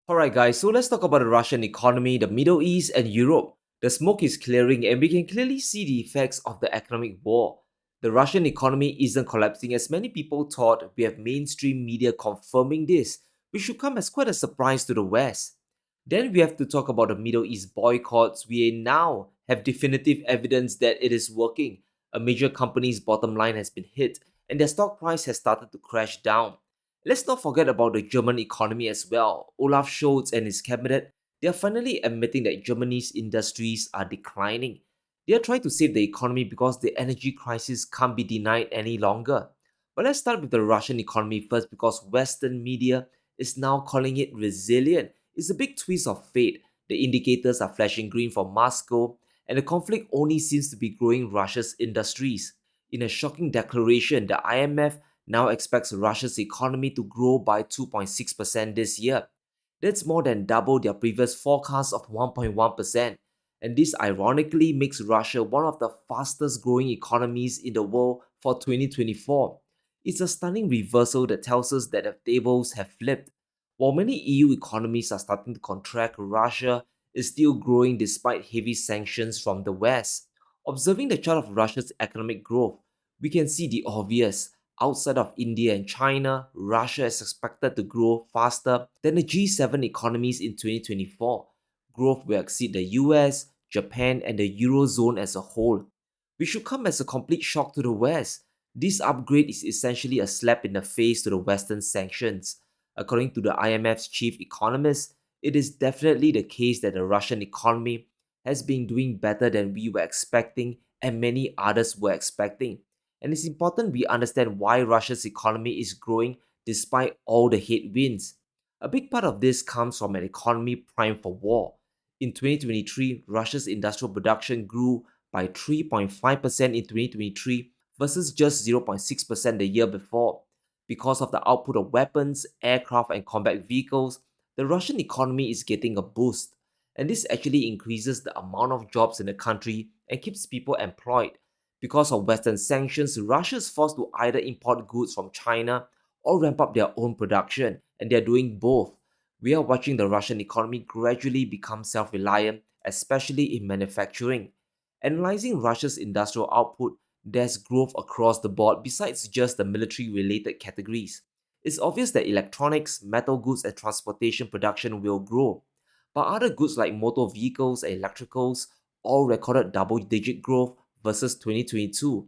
Alright, guys, so let's talk about the Russian economy, the Middle East, and Europe. The smoke is clearing, and we can clearly see the effects of the economic war. The Russian economy isn't collapsing as many people thought. We have mainstream media confirming this, which should come as quite a surprise to the West. Then we have to talk about the Middle East boycotts. We now have definitive evidence that it is working. A major company's bottom line has been hit, and their stock price has started to crash down. Let's not forget about the German economy as well. Olaf Scholz and his cabinet, they are finally admitting that Germany's industries are declining. They are trying to save the economy because the energy crisis can't be denied any longer. But let's start with the Russian economy first because Western media is now calling it resilient. It's a big twist of fate. The indicators are flashing green for Moscow, and the conflict only seems to be growing Russia's industries. In a shocking declaration, the IMF now expects Russia's economy to grow by 2.6% this year. That's more than double their previous forecast of 1.1%. And this ironically makes Russia one of the fastest growing economies in the world for 2024. It's a stunning reversal that tells us that the tables have flipped. While many EU economies are starting to contract, Russia is still growing despite heavy sanctions from the West. Observing the chart of Russia's economic growth, we can see the obvious. Outside of India and China, Russia is expected to grow faster than the G7 economies in 2024. Growth will exceed the US, Japan, and the Eurozone as a whole, which should come as a complete shock to the West. This upgrade is essentially a slap in the face to the Western sanctions. According to the IMF's chief economist, it is definitely the case that the Russian economy has been doing better than we were expecting and many others were expecting. And it's important we understand why Russia's economy is growing despite all the headwinds. A big part of this comes from an economy primed for war. In 2023, Russia's industrial production grew by 3.5% in 2023 versus just 0.6% the year before. Because of the output of weapons, aircraft, and combat vehicles, the Russian economy is getting a boost. And this actually increases the amount of jobs in the country and keeps people employed. Because of Western sanctions, Russia is forced to either import goods from China or ramp up their own production, and they're doing both. We are watching the Russian economy gradually become self reliant, especially in manufacturing. Analyzing Russia's industrial output, there's growth across the board besides just the military related categories. It's obvious that electronics, metal goods, and transportation production will grow. But other goods like motor vehicles and electricals all recorded double digit growth versus 2022.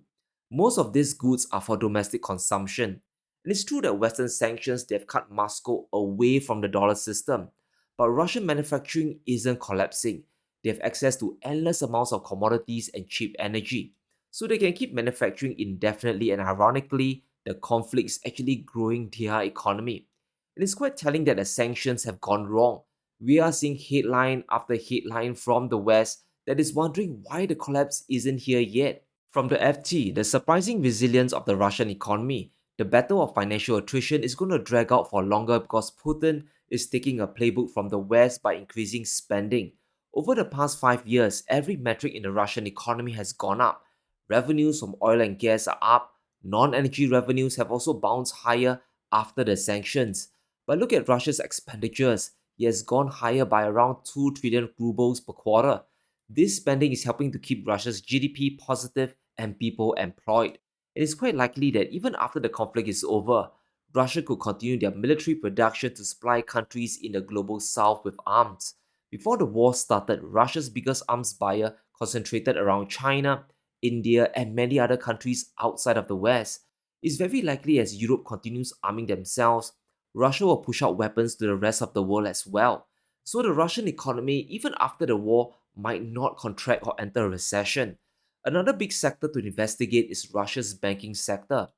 Most of these goods are for domestic consumption. And it's true that Western sanctions they've cut Moscow away from the dollar system, but Russian manufacturing isn't collapsing. They have access to endless amounts of commodities and cheap energy, so they can keep manufacturing indefinitely. And ironically, the conflict is actually growing their economy. It is quite telling that the sanctions have gone wrong. We are seeing headline after headline from the West that is wondering why the collapse isn't here yet. From the FT, the surprising resilience of the Russian economy, the battle of financial attrition is going to drag out for longer because Putin is taking a playbook from the West by increasing spending. Over the past 5 years, every metric in the Russian economy has gone up. Revenues from oil and gas are up, non energy revenues have also bounced higher after the sanctions. But look at Russia's expenditures, it has gone higher by around 2 trillion rubles per quarter. This spending is helping to keep Russia's GDP positive and people employed. It is quite likely that even after the conflict is over, Russia could continue their military production to supply countries in the global south with arms. Before the war started, Russia's biggest arms buyer concentrated around China, India, and many other countries outside of the West. It's very likely as Europe continues arming themselves, Russia will push out weapons to the rest of the world as well. So the Russian economy, even after the war, might not contract or enter a recession. Another big sector to investigate is Russia's banking sector.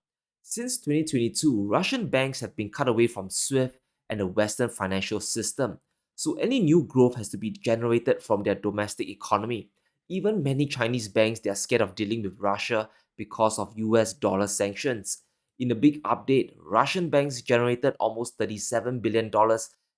Since 2022, Russian banks have been cut away from SWIFT and the Western financial system, so any new growth has to be generated from their domestic economy. Even many Chinese banks they are scared of dealing with Russia because of US dollar sanctions. In a big update, Russian banks generated almost $37 billion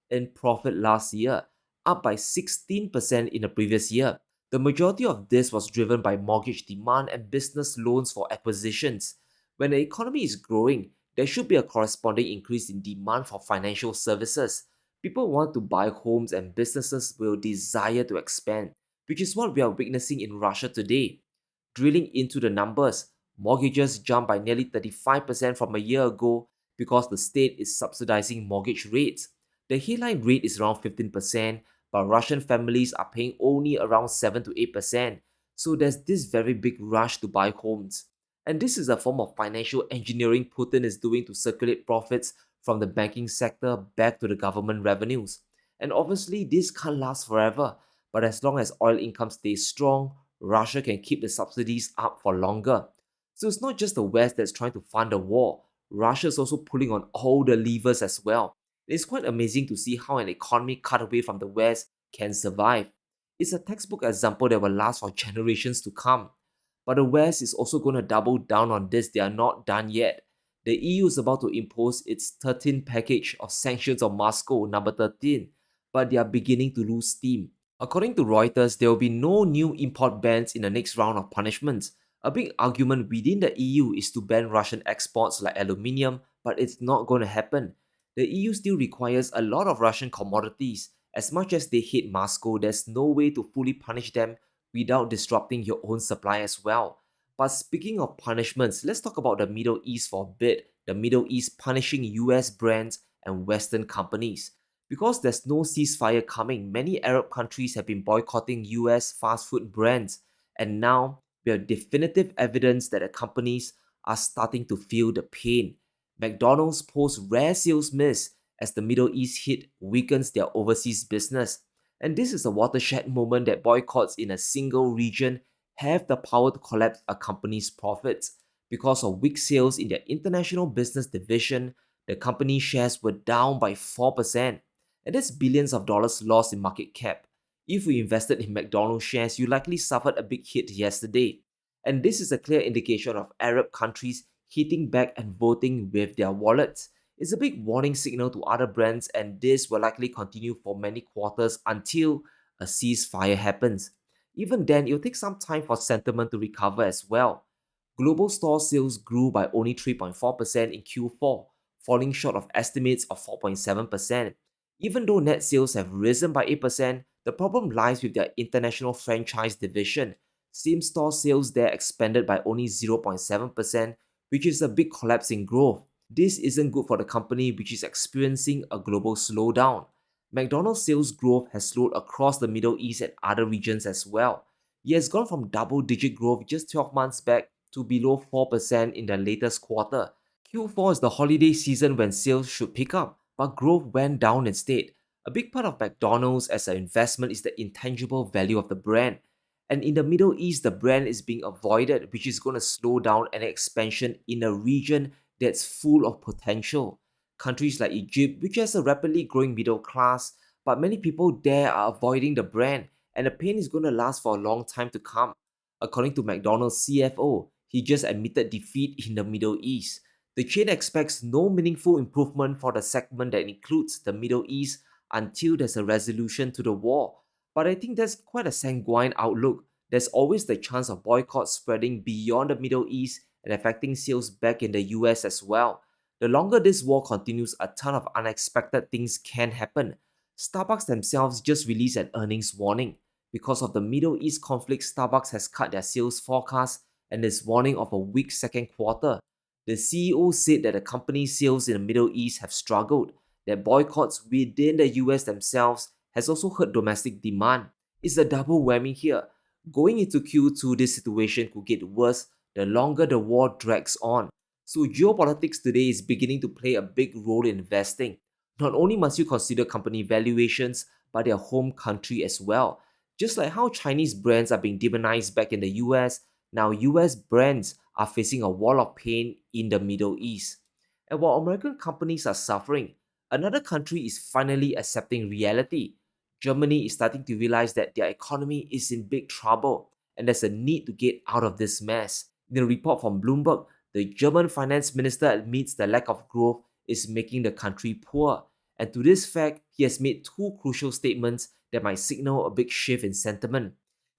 in profit last year, up by 16% in the previous year. The majority of this was driven by mortgage demand and business loans for acquisitions. When the economy is growing, there should be a corresponding increase in demand for financial services. People want to buy homes and businesses will desire to expand, which is what we are witnessing in Russia today. Drilling into the numbers, mortgages jumped by nearly 35% from a year ago because the state is subsidizing mortgage rates. The headline rate is around 15%, but Russian families are paying only around 7 to 8%. So there's this very big rush to buy homes. And this is a form of financial engineering Putin is doing to circulate profits from the banking sector back to the government revenues. And obviously, this can't last forever, but as long as oil income stays strong, Russia can keep the subsidies up for longer. So it's not just the West that's trying to fund the war, Russia is also pulling on all the levers as well. It's quite amazing to see how an economy cut away from the West can survive. It's a textbook example that will last for generations to come. But the West is also going to double down on this. They are not done yet. The EU is about to impose its 13th package of sanctions on Moscow, number 13, but they are beginning to lose steam. According to Reuters, there will be no new import bans in the next round of punishments. A big argument within the EU is to ban Russian exports like aluminium, but it's not going to happen. The EU still requires a lot of Russian commodities. As much as they hate Moscow, there's no way to fully punish them without disrupting your own supply as well. But speaking of punishments, let's talk about the Middle East for a bit. The Middle East punishing US brands and Western companies. Because there's no ceasefire coming, many Arab countries have been boycotting US fast food brands, and now we have definitive evidence that the companies are starting to feel the pain. McDonald's posts rare sales miss as the Middle East hit weakens their overseas business. And this is a watershed moment that boycotts in a single region have the power to collapse a company's profits. Because of weak sales in their international business division, the company shares were down by 4%. And that's billions of dollars lost in market cap. If you invested in McDonald's shares, you likely suffered a big hit yesterday. And this is a clear indication of Arab countries hitting back and voting with their wallets. It's a big warning signal to other brands, and this will likely continue for many quarters until a ceasefire happens. Even then, it'll take some time for sentiment to recover as well. Global store sales grew by only 3.4% in Q4, falling short of estimates of 4.7%. Even though net sales have risen by 8%, the problem lies with their international franchise division. Same store sales there expanded by only 0.7%, which is a big collapse in growth. This isn't good for the company, which is experiencing a global slowdown. McDonald's sales growth has slowed across the Middle East and other regions as well. It has gone from double digit growth just 12 months back to below 4% in the latest quarter. Q4 is the holiday season when sales should pick up, but growth went down instead. A big part of McDonald's as an investment is the intangible value of the brand. And in the Middle East, the brand is being avoided, which is going to slow down an expansion in a region that's full of potential. Countries like Egypt, which has a rapidly growing middle class, but many people there are avoiding the brand, and the pain is going to last for a long time to come. According to McDonald's CFO, he just admitted defeat in the Middle East. The chain expects no meaningful improvement for the segment that includes the Middle East until there's a resolution to the war. But I think that's quite a sanguine outlook. There's always the chance of boycotts spreading beyond the Middle East and affecting sales back in the US as well. The longer this war continues, a ton of unexpected things can happen. Starbucks themselves just released an earnings warning. Because of the Middle East conflict, Starbucks has cut their sales forecast and is warning of a weak second quarter. The CEO said that the company's sales in the Middle East have struggled, that boycotts within the US themselves has also hurt domestic demand. It's a double whammy here. Going into Q2, this situation could get worse the longer the war drags on. So geopolitics today is beginning to play a big role in investing. Not only must you consider company valuations, but their home country as well. Just like how Chinese brands are being demonized back in the US, now US brands are facing a wall of pain in the Middle East. And while American companies are suffering, another country is finally accepting reality. Germany is starting to realize that their economy is in big trouble and there's a need to get out of this mess. In a report from Bloomberg, the German finance minister admits the lack of growth is making the country poor. And to this fact, he has made two crucial statements that might signal a big shift in sentiment.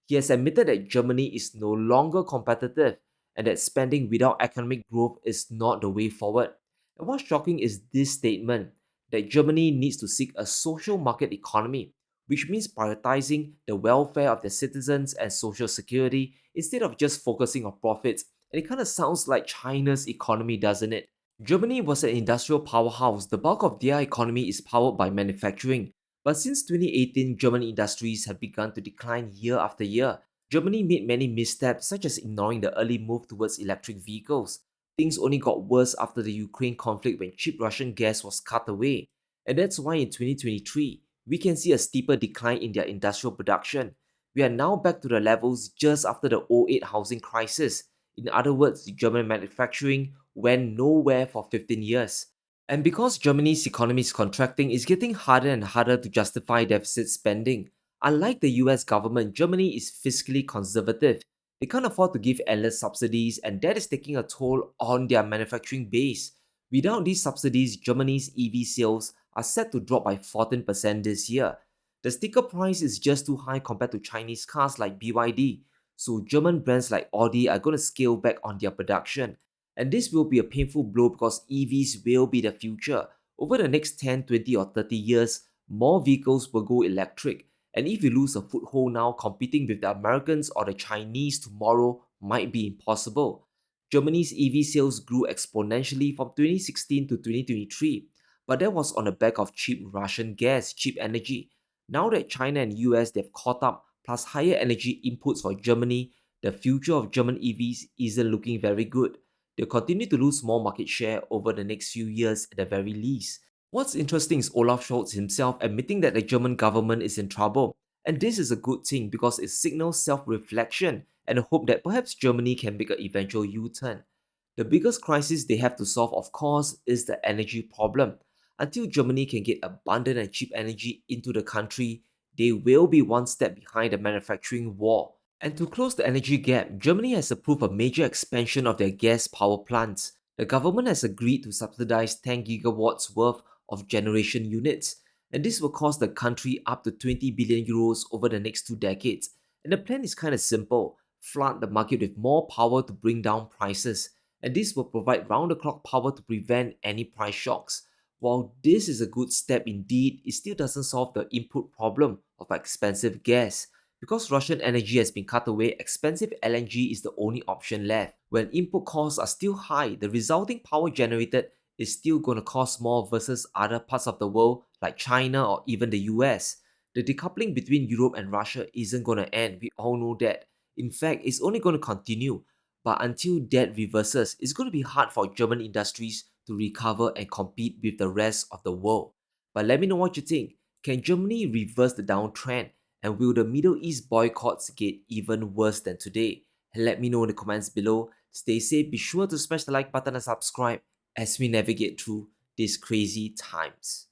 He has admitted that Germany is no longer competitive and that spending without economic growth is not the way forward. And what's shocking is this statement. that Germany needs to seek a social market economy, which means prioritizing the welfare of their citizens and social security instead of just focusing on profits. And it kind of sounds like China's economy, doesn't it? Germany was an industrial powerhouse. The bulk of their economy is powered by manufacturing. But since 2018, German industries have begun to decline year after year. Germany made many missteps, such as ignoring the early move towards electric vehicles. Things only got worse after the Ukraine conflict when cheap Russian gas was cut away. And that's why in 2023, we can see a steeper decline in their industrial production. We are now back to the levels just after the '08 housing crisis. In other words, German manufacturing went nowhere for 15 years. And because Germany's economy is contracting, it's getting harder and harder to justify deficit spending. Unlike the US government, Germany is fiscally conservative. They can't afford to give endless subsidies, and that is taking a toll on their manufacturing base. Without these subsidies, Germany's EV sales are set to drop by 14% this year. The sticker price is just too high compared to Chinese cars like BYD, so German brands like Audi are going to scale back on their production. And this will be a painful blow because EVs will be the future. Over the next 10, 20, or 30 years, more vehicles will go electric. And if you lose a foothold now, competing with the Americans or the Chinese tomorrow might be impossible. Germany's EV sales grew exponentially from 2016 to 2023, but that was on the back of cheap Russian gas, cheap energy. Now that China and US they've caught up, plus higher energy inputs for Germany, the future of German EVs isn't looking very good. They'll continue to lose more market share over the next few years at the very least. What's interesting is Olaf Scholz himself admitting that the German government is in trouble. And this is a good thing because it signals self reflection and a hope that perhaps Germany can make an eventual U turn. The biggest crisis they have to solve, of course, is the energy problem. Until Germany can get abundant and cheap energy into the country, they will be one step behind the manufacturing war. And to close the energy gap, Germany has approved a major expansion of their gas power plants. The government has agreed to subsidize 10 gigawatts worth of generation units, and this will cost the country up to 20 billion euros over the next 2 decades. And the plan is kind of simple: flood the market with more power to bring down prices, and this will provide round the clock power to prevent any price shocks. While this is a good step indeed, it still doesn't solve the input problem of expensive gas. Because Russian energy has been cut away, expensive LNG is the only option left. When input costs are still high, the resulting power generated is still going to cost more versus other parts of the world like China or even the US. The decoupling between Europe and Russia isn't going to end, we all know that. In fact, it's only going to continue. But until that reverses, it's going to be hard for German industries to recover and compete with the rest of the world. But let me know what you think. Can Germany reverse the downtrend? And will the Middle East boycotts get even worse than today? Let me know in the comments below. Stay safe, be sure to smash the like button and subscribe as we navigate through these crazy times.